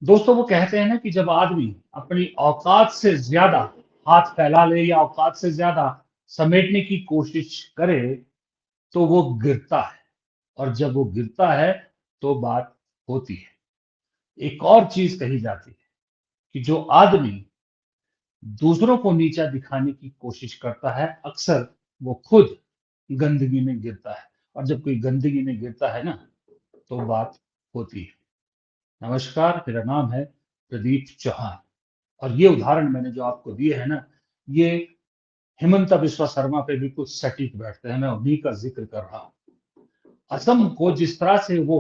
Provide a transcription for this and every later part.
दोस्तों वो कहते हैं ना कि जब आदमी अपनी औकात से ज्यादा हाथ फैला ले या औकात से ज्यादा समेटने की कोशिश करे तो वो गिरता है। और जब वो गिरता है तो बात होती है। एक और चीज कही जाती है कि जो आदमी दूसरों को नीचा दिखाने की कोशिश करता है अक्सर वो खुद गंदगी में गिरता है। और जब कोई गंदगी में गिरता है ना तो बात होती है। नमस्कार, मेरा नाम है प्रदीप चौहान। और ये उदाहरण मैंने जो आपको दिए है ना, ये हिमंता बिस्वा शर्मा पे बिल्कुल सटीक बैठते हैं। मैं उन्हीं का जिक्र कर रहा हूँ। असम को जिस तरह से वो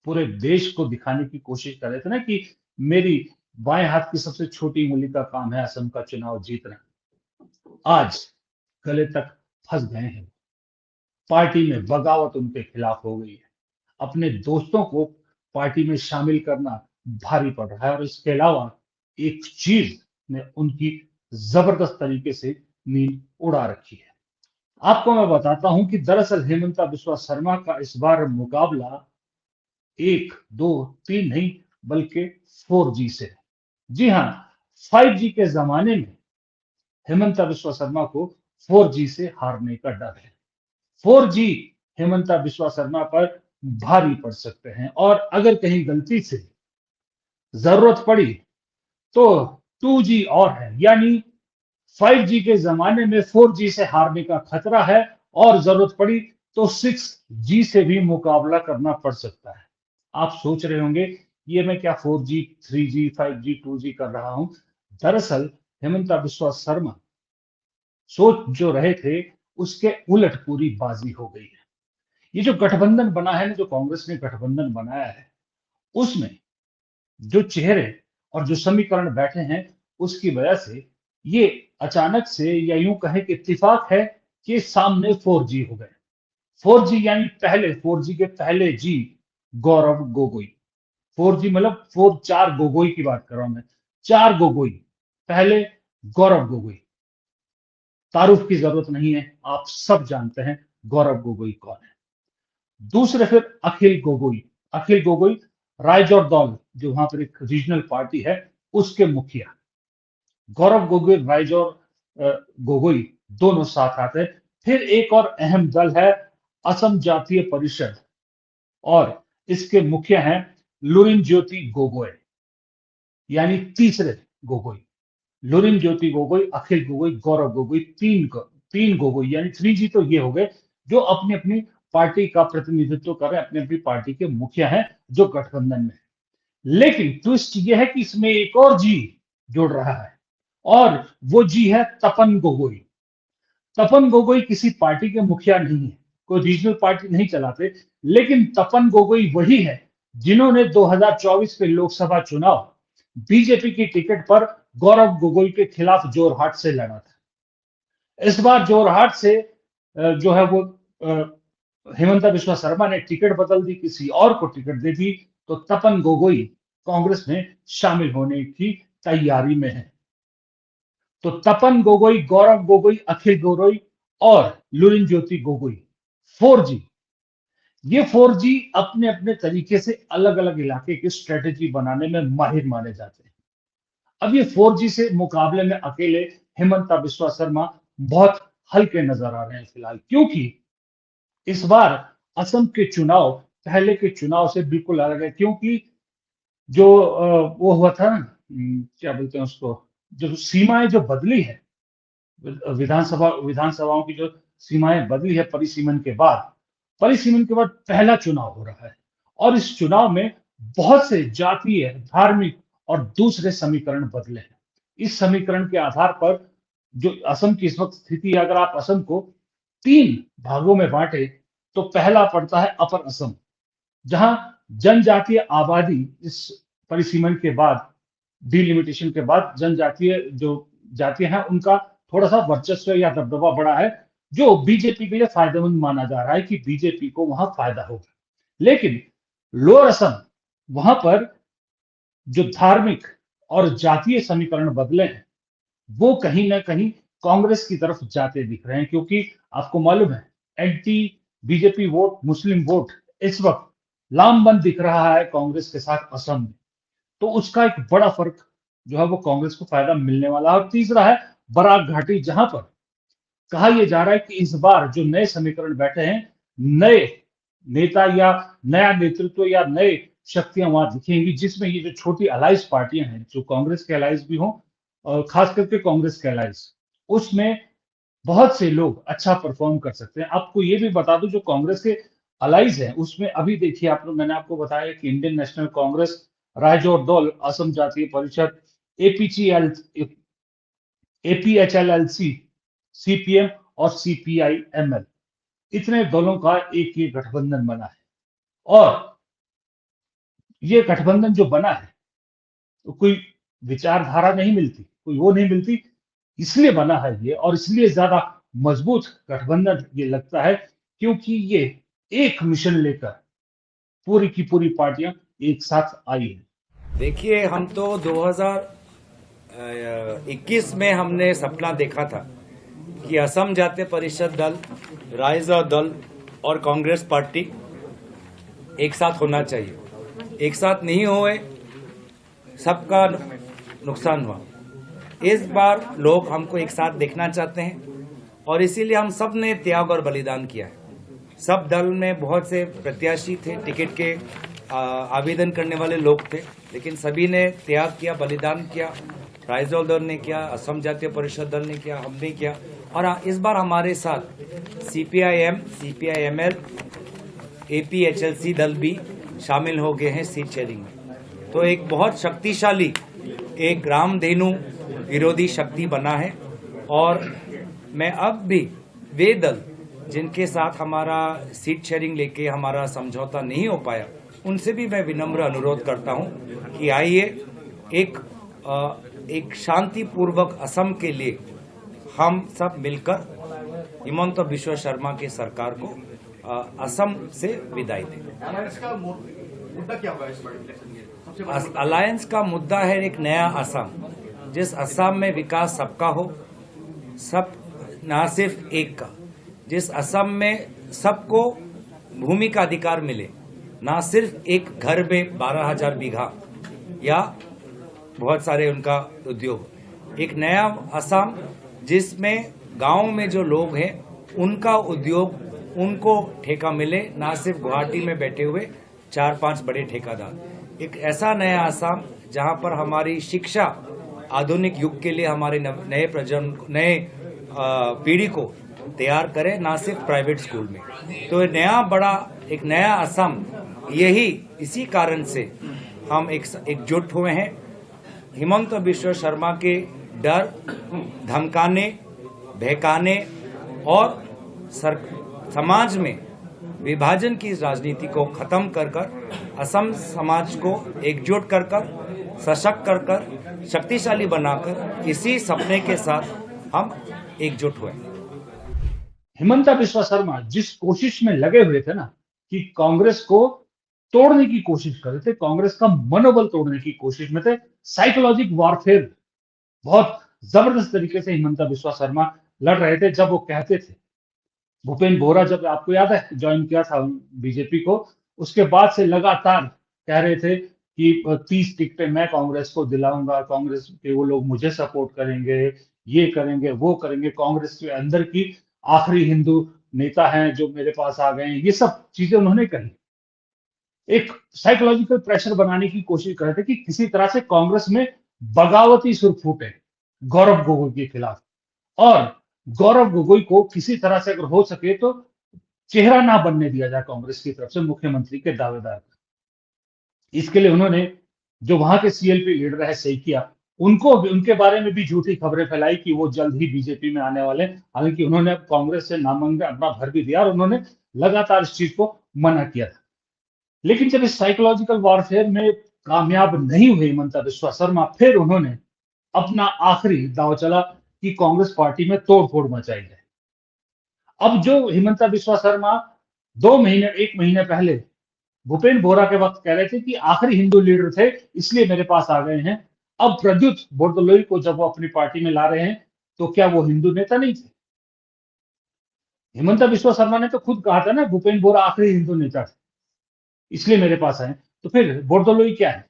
पूरे देश को दिखाने की कोशिश कर रहे थे ना कि मेरी बाएं हाथ की सबसे छोटी उंगली का काम है असम का चुनाव जीतना, आज गले तक फंस गए हैं। पार्टी में बगावत उनके खिलाफ हो गई है। अपने दोस्तों को पार्टी में शामिल करना भारी पड़ रहा है। और इसके अलावा एक चीज ने उनकी जबरदस्त तरीके से नींद उड़ा रखी है। आपको मैं बताता हूं कि दरअसल हेमंता बिस्वा शर्मा का इस बार मुकाबला एक दो तीन नहीं बल्कि 4G से है। जी हाँ, 5G के जमाने में हेमंता बिस्वा शर्मा को 4G से हारने का डर है। 4G हेमंता बिस्वा शर्मा पर भारी पड़ सकते हैं। और अगर कहीं गलती से जरूरत पड़ी तो 2G और है, यानी 5G के जमाने में 4G से हारने का खतरा है। और जरूरत पड़ी तो 6G से भी मुकाबला करना पड़ सकता है। आप सोच रहे होंगे ये मैं क्या 4G 3G 5G 2G कर रहा हूं। दरअसल हेमंता बिस्वा शर्मा सोच जो रहे थे उसके उलट पूरी बाजी हो गई है। ये जो गठबंधन बना है ना, जो कांग्रेस ने गठबंधन बनाया है, उसमें जो चेहरे और जो समीकरण बैठे हैं उसकी वजह से ये अचानक से या यूं कहें कि इत्तेफाक है कि सामने 4G हो गए। 4G यानी पहले 4G के पहले जी गौरव गोगोई। 4G मतलब फोर चार गोगोई की बात कर रहा हूं मैं। चार गोगोई पहले गौरव गोगोई। तारुफ की जरूरत नहीं है, आप सब जानते हैं गौरव गोगोई कौन है। दूसरे फिर अखिल गोगोई। अखिल गोगोई रायजोर दौल जो वहां पर एक रीजनल पार्टी है उसके मुखिया। गौरव गोगोई रायजोर गोगोई दोनों साथ आते हैं। फिर एक और अहम दल है असम जातीय परिषद। और इसके मुखिया हैं लुरिन ज्योति गोगोई, यानी तीसरे गोगोई। लुरिन ज्योति गोगोई, अखिल गोगोई, गौरव गोगोई, तीन गोगोई यानी 3G तो ये हो गए जो अपनी अपनी पार्टी का प्रतिनिधित्व कर रहे हैं, अपनी अपनी पार्टी के मुखिया हैं जो गठबंधन में है। लेकिन ट्विस्ट ये है कि इसमें एक और जी जुड़ रहा है। और वो जी है तपन गोगोई। तपन गोगोई किसी पार्टी के मुखिया नहीं है, कोई रीजनल पार्टी नहीं चलाते। लेकिन तपन गोगोई वही है जिन्होंने 2024 के लोकसभा चुनाव बीजेपी की टिकट पर गौरव गोगोई के खिलाफ जोरहाट से लड़ा था। इस बार जोरहाट से जो है वो हेमंता बिस्वा शर्मा ने टिकट बदल दी, किसी और को टिकट दे दी। तो तपन गोगोई कांग्रेस में शामिल होने की तैयारी में है। तो तपन गोगोई, गौरव गोगोई, अखिल गोगोई और लुरिन ज्योति गोगोई 4G। ये 4G अपने अपने तरीके से अलग अलग इलाके की स्ट्रेटेजी बनाने में माहिर माने जाते हैं। अब ये 4G से मुकाबले में अकेले हेमंता बिस्वा शर्मा बहुत हल्के नजर आ रहे हैं फिलहाल, क्योंकि इस बार असम के चुनाव पहले के चुनाव से बिल्कुल अलग है। क्योंकि जो वो हुआ था ना, क्या बोलते हैं उसको, जो सीमाएं जो बदली है, विधानसभाओं की जो सीमाएं बदली है परिसीमन के बाद पहला चुनाव हो रहा है। और इस चुनाव में बहुत से जातीय, धार्मिक और दूसरे समीकरण बदले हैं। इस समीकरण के आधार पर जो असम की इस वक्त स्थिति है, अगर आप असम को तीन भागों में बांटे तो पहला पड़ता है अपर असम, जहां जनजातीय आबादी इस परिसीमन के बाद, डिलिमिटेशन के बाद जनजातीय जो जातियां हैं उनका थोड़ा सा वर्चस्व या दबदबा बढ़ा है, जो बीजेपी के लिए फायदेमंद माना जा रहा है कि बीजेपी को वहां फायदा होगा। लेकिन लोअर असम, वहां पर जो धार्मिक और जातीय समीकरण बदले हैं वो कहीं ना कहीं कांग्रेस की तरफ जाते दिख रहे हैं। क्योंकि आपको मालूम है एंटी बीजेपी वोट, मुस्लिम वोट इस वक्त लामबंद दिख रहा है कांग्रेस के साथ असम में। तो उसका एक बड़ा फर्क जो है वो कांग्रेस को फायदा मिलने वाला है। और तीसरा है बराक घाटी, जहां पर कहा यह जा रहा है कि इस बार जो नए समीकरण बैठे हैं, नए नेता या नया नेतृत्व या नए शक्तियां वहां दिखेंगी, जिसमें ये जो छोटी अलाइज पार्टियां हैं, जो कांग्रेस के अलाइज भी हों और खास करके कांग्रेस के अलाइज, उसमें बहुत से लोग अच्छा परफॉर्म कर सकते हैं। आपको ये भी बता दूं, जो कांग्रेस के अलाइज हैं उसमें अभी देखिए, आप लोग, मैंने आपको बताया कि इंडियन नेशनल कांग्रेस, रायजोर दल, असम जातीय परिषद, एपीसीएल, एपीएचएलएलसी, सीपीएम और सीपीआईएमएल, इतने दलों का एक ये गठबंधन बना है। और ये गठबंधन जो बना है, तो कोई विचारधारा नहीं मिलती, कोई वो नहीं मिलती, इसलिए बना है ये, और इसलिए ज्यादा मजबूत गठबंधन ये लगता है, क्योंकि ये एक मिशन लेकर पूरी की पूरी पार्टियां एक साथ आई है। देखिए, हम तो 2021 में हमने सपना देखा था कि असम जातीय परिषद दल, राइजर दल और कांग्रेस पार्टी एक साथ होना चाहिए। एक साथ नहीं हुए, सबका नुकसान हुआ। इस बार लोग हमको एक साथ देखना चाहते हैं और इसीलिए हम सब ने त्याग और बलिदान किया है। सब दल में बहुत से प्रत्याशी थे, टिकट के आवेदन करने वाले लोग थे, लेकिन सभी ने त्याग किया, बलिदान किया। राइजोल दल ने किया, असम जातीय परिषद दल ने किया, हमने किया। और इस बार हमारे साथ सीपीआईएम, सीपीआईएमएल, एपीएचएलसी दल भी शामिल हो गए हैं सीट शेयरिंग में। तो एक बहुत शक्तिशाली, एक रामधेनु विरोधी शक्ति बना है। और मैं अब भी वे दल जिनके साथ हमारा सीट शेयरिंग लेके हमारा समझौता नहीं हो पाया, उनसे भी मैं विनम्र अनुरोध करता हूं कि आइए एक शांतिपूर्वक असम के लिए हम सब मिलकर हिमंत बिश्व शर्मा की सरकार को असम से विदाई दें। मुद्दा क्या होगा इस बार इलेक्शन में? अलायंस का मुद्दा है एक नया असम, जिस असम में विकास सबका हो, सब ना सिर्फ एक का, जिस असम में सबको भूमि का अधिकार मिले, ना सिर्फ एक घर में 12,000 बीघा या बहुत सारे उनका उद्योग। एक नया असम जिसमें गांव में जो लोग हैं उनका उद्योग, उनको ठेका मिले, ना सिर्फ गुवाहाटी में बैठे हुए 4-5 बड़े ठेकेदार। एक ऐसा नया असम जहां पर हमारी शिक्षा आधुनिक युग के लिए हमारे नए पीढ़ी को तैयार करे, ना सिर्फ प्राइवेट स्कूल में। तो एक नया असम, इसी कारण से हम एकजुट हुए हैं। हिमंत बिश्व शर्मा के डर, धमकाने, बहकाने और समाज में विभाजन की राजनीति को खत्म कर असम समाज को एकजुट कर सशक्त कर शक्तिशाली बनाकर इसी सपने के साथ हम एकजुट हुए। हिमंता बिस्वा शर्मा जिस कोशिश में लगे हुए थे ना, कि कांग्रेस को तोड़ने की कोशिश कर रहे थे, कांग्रेस का मनोबल तोड़ने की कोशिश में थे, साइकोलॉजिक वॉरफेयर बहुत जबरदस्त तरीके से हिमंता बिस्वा शर्मा लड़ रहे थे। जब वो कहते थे, भूपेन बोहरा जब, आपको याद है, ज्वाइन किया था बीजेपी को, उसके बाद से लगातार कह रहे थे कि 30 टिकटें मैं कांग्रेस को दिलाऊंगा, कांग्रेस के वो लोग मुझे सपोर्ट करेंगे, ये करेंगे, वो करेंगे, कांग्रेस के अंदर की आखिरी हिंदू नेता हैं जो मेरे पास आ गए हैं, ये सब चीजें उन्होंने कही। एक साइकोलॉजिकल प्रेशर बनाने की कोशिश कर रहे थे कि किसी तरह से कांग्रेस में बगावती सुर फूटे गौरव गोगोई के खिलाफ, और गौरव गोगोई को किसी तरह से अगर हो सके तो चेहरा ना बनने दिया जाए कांग्रेस की तरफ से मुख्यमंत्री के दावेदार। इसके लिए उन्होंने जो वहां के सीएलपी लीडर है सैकिया, उनको भी, उनके बारे में भी झूठी खबरें फैलाई कि वो जल्द ही बीजेपी में आने वाले। हालांकि उन्होंने कांग्रेस से नामांकन अपना भर भी दिया और उन्होंने लगातार इस चीज को मना किया था। लेकिन जब इस साइकोलॉजिकल वॉरफेयर में कामयाब नहीं हुए हिमंता बिस्वा शर्मा, फिर उन्होंने अपना आखिरी दांव चला कि कांग्रेस पार्टी में तोड़फोड़ मचाई जाए। अब जो हिमंता बिस्वा शर्मा 2 महीने, 1 महीने पहले भूपेन बोहरा के वक्त कह रहे थे कि आखिरी हिंदू लीडर थे इसलिए मेरे पास आ गए हैं, अब प्रद्युत बोरदोलोई को जब वो अपनी पार्टी में ला रहे हैं, तो क्या वो हिंदू नेता नहीं थे? हिमंता बिस्वा शर्मा ने तो खुद कहा था ना, भूपेन बोहरा आखिरी हिंदू नेता थे इसलिए मेरे पास आए। तो फिर बोरदोलोई क्या है?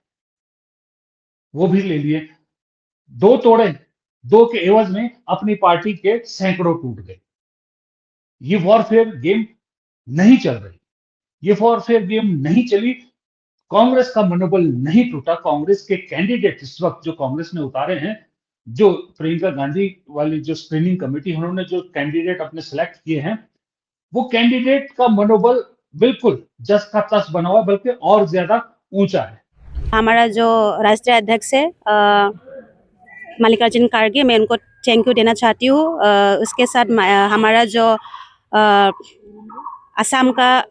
वो भी ले लिए। दो तोड़े, दो के एवज में अपनी पार्टी के सैकड़ों टूट गए। ये वॉरफेयर गेम नहीं चल रही, ये वॉरफेयर गेम नहीं चली। कांग्रेस का मनोबल नहीं टूटा। कांग्रेस के कैंडिडेट इस वक्त जो कांग्रेस ने उतारे हैं, जो प्रियंका गांधी वाली जो स्क्रीनिंग कमेटी, उन्होंने जो कैंडिडेट अपने सेलेक्ट किए हैं, वो कैंडिडेट का मनोबल बिल्कुल जस का तस बना हुआ है, बल्कि और ज्यादा ऊंचा है। हमारा जो राष्ट्रीय अध्यक्ष है मल्लिकार्जुन खड़गे, मैं उनको थैंक यू देना चाहती हूँ। उसके साथ हमारा जो असम का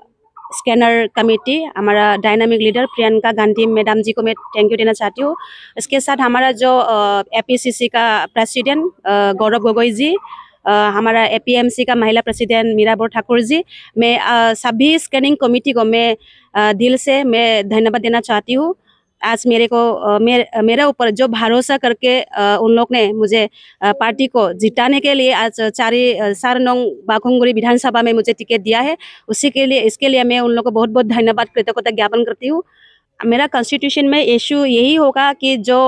स्कैनर कमेटी, हमारा dynamic leader Priyanka Gandhi madam ji को मैं थैंक यू देना चाहती हूँ। इसके साथ हमारा जो एपीसीसी का प्रेसिडेंट गौरव गोगोई जी, हमारा एपीएमसी का महिला प्रेसिडेंट मीराबोर ठाकुर जी, मैं सभी स्कैनिंग कमेटी को मैं दिल से मैं धन्यवाद देना चाहती हूँ। आज मेरे को मेरे ऊपर जो भरोसा करके उन लोग ने मुझे पार्टी को जिताने के लिए आज 4 बाखुंगुरी विधानसभा में मुझे टिकट दिया है। इसके लिए मैं उन लोग को बहुत बहुत धन्यवाद कृतज्ञता ज्ञापन करती हूँ। मेरा कॉन्स्टिट्यूशन में इशू यही होगा कि जो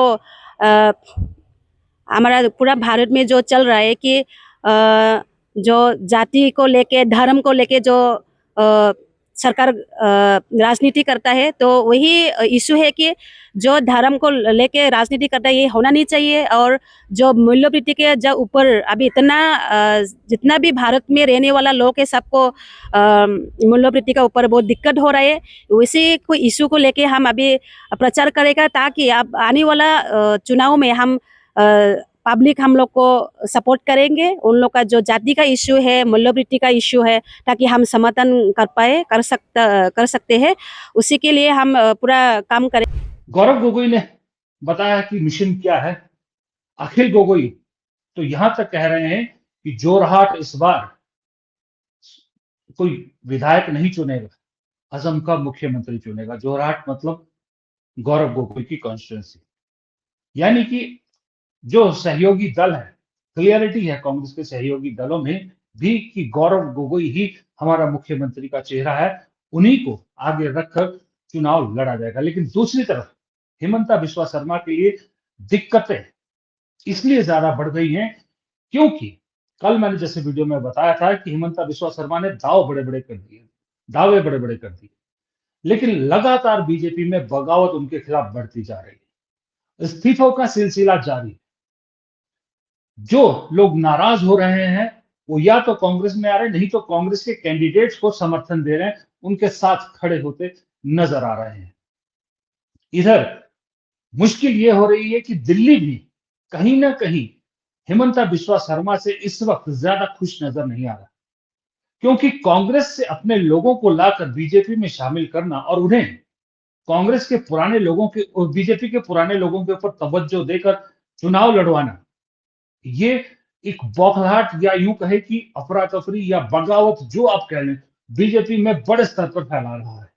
हमारा पूरा भारत में जो चल रहा है कि जो जाति को लेके, धर्म को लेके जो सरकार राजनीति करता है, तो वही इशू है कि जो धर्म को लेके राजनीति करता है ये होना नहीं चाहिए। और जो मूल्यवृत्ति के जो ऊपर अभी इतना जितना भी भारत में रहने वाला लोग है, सबको मूल्यवृत्ति का ऊपर बहुत दिक्कत हो रहा है। उसी को इशू को लेके हम अभी प्रचार करेगा, ताकि अब आने वाला चुनाव में हम पब्लिक हम लोग को सपोर्ट करेंगे। उन लोग का जो जाति का इशू है, मूल्यवृत्ति का इशू है, ताकि हम समाधान कर सकते हैं। उसी के लिए हम पूरा काम करें। गौरव गोगोई ने बताया कि मिशन क्या है। अखिल गोगोई तो यहां तक कह रहे हैं कि जोरहाट इस बार कोई विधायक नहीं चुनेगा, असम का मुख्यमंत्री चुनेगा। जोरहाट मतलब गौरव गोगोई की कॉन्स्टिट्यूंसी। यानी कि जो सहयोगी दल है, क्लियरिटी है कांग्रेस के सहयोगी दलों में भी कि गौरव गोगोई ही हमारा मुख्यमंत्री का चेहरा है, उन्हीं को आगे रखकर चुनाव लड़ा जाएगा। लेकिन दूसरी तरफ हिमंता बिस्वा शर्मा के लिए दिक्कतें इसलिए ज्यादा बढ़ गई हैं क्योंकि कल मैंने जैसे वीडियो में बताया था कि हिमंता बिस्वा शर्मा ने दावे बड़े बड़े कर दिए, लेकिन लगातार बीजेपी में बगावत उनके खिलाफ बढ़ती जा रही है। इस्तीफों का सिलसिला जारी है। जो लोग नाराज हो रहे हैं वो या तो कांग्रेस में आ रहे हैं, नहीं तो कांग्रेस के कैंडिडेट्स को समर्थन दे रहे हैं, उनके साथ खड़े होते नजर आ रहे हैं। इधर मुश्किल ये हो रही है कि दिल्ली भी कहीं ना कहीं हिमंता बिस्वा शर्मा से इस वक्त ज्यादा खुश नजर नहीं आ रहा, क्योंकि कांग्रेस से अपने लोगों को लाकर बीजेपी में शामिल करना और उन्हें कांग्रेस के पुराने लोगों के और बीजेपी के पुराने लोगों के ऊपर तवज्जो देकर चुनाव लड़वाना, ये एक बौखलाहट या यूं कहे कि अफरा तफरी या बगावत जो आप कह लें, बीजेपी में बड़े स्तर पर फैला रहा है।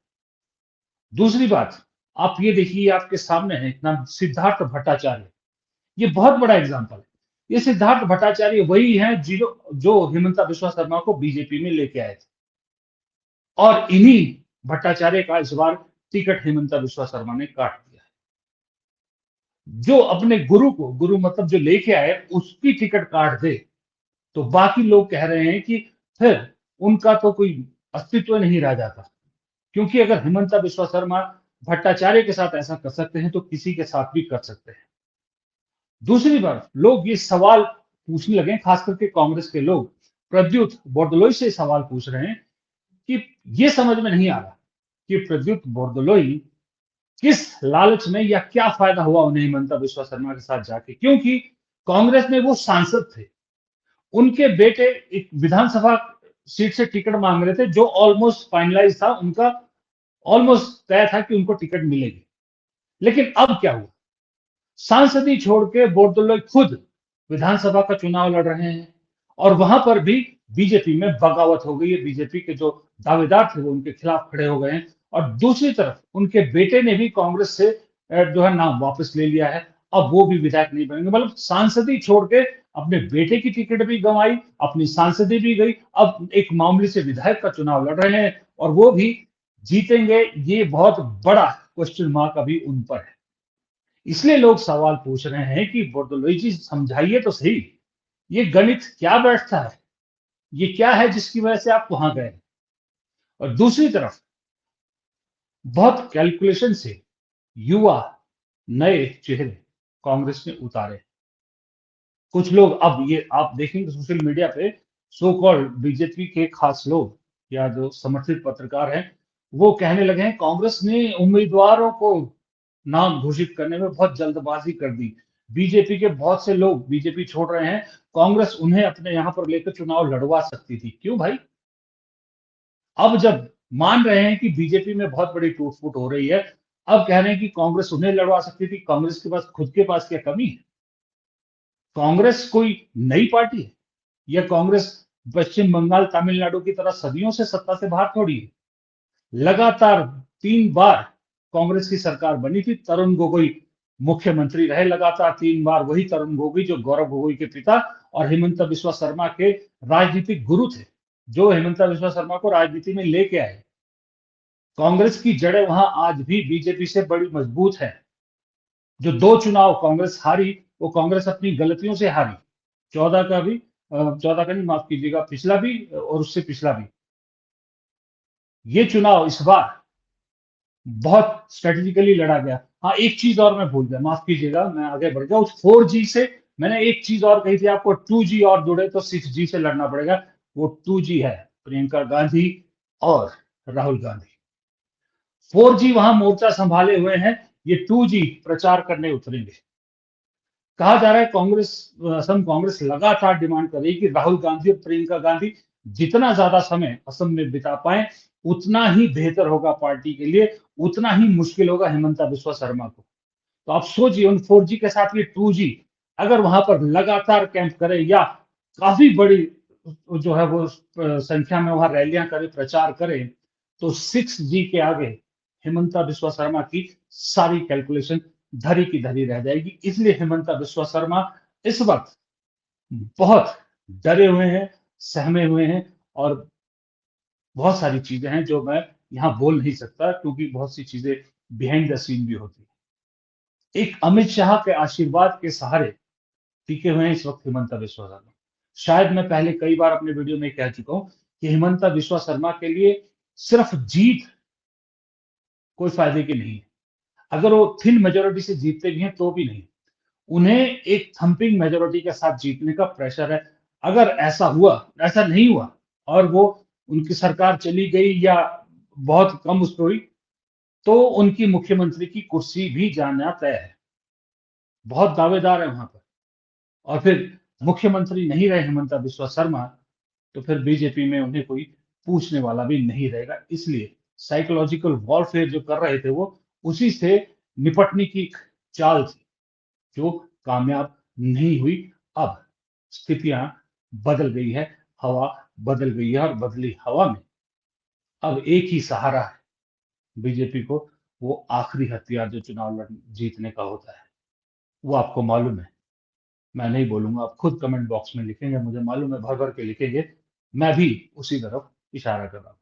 दूसरी बात, आप ये देखिए, आपके सामने है नाम सिद्धार्थ भट्टाचार्य। ये बहुत बड़ा एग्जांपल है। ये सिद्धार्थ भट्टाचार्य वही हैं जो हिमंता बिस्वा शर्मा को बीजेपी में लेके आए थे, और इन्हीं भट्टाचार्य का इस बार टिकट हिमंता बिस्वा शर्मा ने काट दिया है। जो अपने गुरु मतलब जो लेके आए उसकी टिकट काट दे तो बाकी लोग कह रहे हैं कि फिर उनका तो कोई अस्तित्व नहीं रह जाता, क्योंकि अगर हिमंता बिस्वा शर्मा भट्टाचार्य के साथ ऐसा कर सकते हैं तो किसी के साथ भी कर सकते हैं। दूसरी बात, लोग ये सवाल पूछने लगे, खास करके कांग्रेस के लोग प्रद्युत बोरदोलोई से सवाल पूछ रहे हैं कि ये समझ में नहीं आ रहा कि प्रद्युत बोरदोलोई किस लालच में या क्या फायदा हुआ उन्हें हिमंता बिस्वा शर्मा के साथ जाके, क्योंकि कांग्रेस में वो सांसद थे, उनके बेटे एक विधानसभा सीट से टिकट मांग रहे थे जो ऑलमोस्ट फाइनलाइज था, उनका ऑलमोस्ट तय था कि उनको टिकट मिलेगी। लेकिन अब क्या हुआ, सांसदी छोड़ के बोरदोलोई खुद विधानसभा का चुनाव लड़ रहे हैं और वहां पर भी बीजेपी में बगावत हो गई है। बीजेपी के जो दावेदार थे वो उनके खिलाफ खड़े हो गए हैं, और दूसरी तरफ उनके बेटे ने भी कांग्रेस से जो है नाम वापस ले लिया है। अब वो भी विधायक नहीं बनेंगे, मतलब सांसदी छोड़ के अपने बेटे की टिकट भी गंवाई, अपनी सांसदी भी गई, अब एक मामूली से विधायक का चुनाव लड़ रहे हैं और वो भी जीतेंगे, ये बहुत बड़ा क्वेश्चन मार्क अभी उन पर है। इसलिए लोग सवाल पूछ रहे हैं कि बर्दोलोई जी समझाइए तो सही, ये गणित क्या बैठता है, ये क्या है जिसकी वजह से आप वहां गए। और दूसरी तरफ बहुत कैलकुलेशन से युवा नए चेहरे कांग्रेस ने उतारे। कुछ लोग अब ये आप देखेंगे सोशल मीडिया पे, सो कॉल्ड बीजेपी के खास लोग या जो समर्थित पत्रकार हैं, वो कहने लगे हैं कांग्रेस ने उम्मीदवारों को नाम घोषित करने में बहुत जल्दबाजी कर दी। बीजेपी के बहुत से लोग बीजेपी छोड़ रहे हैं, कांग्रेस उन्हें अपने यहां पर लेकर चुनाव लड़वा सकती थी। क्यों भाई? अब जब मान रहे हैं कि बीजेपी में बहुत बड़ी टूट-फूट हो रही है, अब कह रहे हैं कि कांग्रेस उन्हें लड़वा सकती थी। कांग्रेस के पास खुद के पास क्या कमी है? कांग्रेस कोई नई पार्टी है या कांग्रेस पश्चिम बंगाल, तमिलनाडु की तरह सदियों से सत्ता से बाहर थोड़ी है। लगातार 3 बार कांग्रेस की सरकार बनी थी, तरुण गोगोई मुख्यमंत्री रहे लगातार 3 बार, वही तरुण गोगोई जो गौरव गोगोई के पिता और हिमंता बिस्वा शर्मा के राजनीतिक गुरु थे, जो हिमंता बिस्वा शर्मा को राजनीति में लेके आए। कांग्रेस की जड़ें वहां आज भी बीजेपी से बड़ी मजबूत है। जो 2 चुनाव कांग्रेस हारी, वो कांग्रेस अपनी गलतियों से हारी। 14 का भी, 14 का नहीं, माफ कीजिएगा, पिछला भी और उससे पिछला भी। ये चुनाव इस बार बहुत स्ट्रेटेजिकली लड़ा गया। हाँ, एक चीज और मैं भूल गया, माफ कीजिएगा, मैं आगे बढ़ गया। उस 4G से मैंने एक चीज और कही थी आपको, 2G और जुड़े तो 6G से लड़ना पड़ेगा। वो 2G है प्रियंका गांधी और राहुल गांधी। 4G वहां मोर्चा संभाले हुए हैं, ये 2G प्रचार करने उतरेंगे। कहा जा रहा है कांग्रेस, असम कांग्रेस लगातार डिमांड कर रही है कि राहुल गांधी और प्रियंका गांधी जितना ज्यादा समय असम में बिता पाए, उतना ही बेहतर होगा पार्टी के लिए, उतना ही मुश्किल होगा हिमंता बिस्वा शर्मा को। तो आप सोचिए, उन 4G के साथ ये 2G अगर वहां पर लगातार कैंप करे या काफी बड़ी जो है वो संख्या में वहां रैलियां करे, प्रचार करे, तो 6G के आगे हिमंता बिस्वा शर्मा की सारी कैलकुलेशन धरी की धरी रह जाएगी। इसलिए हिमंता बिस्वा शर्मा इस वक्त बहुत डरे हुए हैं, सहमे हुए हैं, और बहुत सारी चीजें हैं जो मैं यहां बोल नहीं सकता, क्योंकि बहुत सी चीजें बिहाइंड द सीन भी होती है। एक अमित शाह के आशीर्वाद के सहारे टिके हुए हैं इस वक्त हिमंता बिस्वा शर्मा। शायद मैं पहले कई बार अपने वीडियो में कह चुका हूं कि हिमंता बिस्वा शर्मा के लिए सिर्फ जीत कोई फायदे की नहीं है। अगर वो थिन मेजोरिटी से जीतते भी हैं तो भी नहीं, उन्हें एक थंपिंग मेजोरिटी के साथ जीतने का प्रेशर है। अगर ऐसा हुआ, ऐसा नहीं हुआ और वो उनकी सरकार चली गई या बहुत कम उस पर हुई, तो उनकी मुख्यमंत्री की कुर्सी भी जाना तय है। बहुत दावेदार है वहां पर। और फिर मुख्यमंत्री नहीं रहे हिमंता बिस्वा शर्मा, तो फिर बीजेपी में उन्हें कोई पूछने वाला भी नहीं रहेगा। इसलिए साइकोलॉजिकल वॉरफेयर जो कर रहे थे वो उसी से निपटने की एक चाल थी, जो कामयाब नहीं हुई। अब स्थितियां बदल गई है, हवा बदल गई है, और बदली हवा में अब एक ही सहारा है बीजेपी को, वो आखिरी हथियार जो चुनाव जीतने का होता है। वो आपको मालूम है, मैं नहीं बोलूंगा, आप खुद कमेंट बॉक्स में लिखेंगे, मुझे मालूम है, भर भर के लिखेंगे। मैं भी उसी तरफ इशारा कर रहा हूं।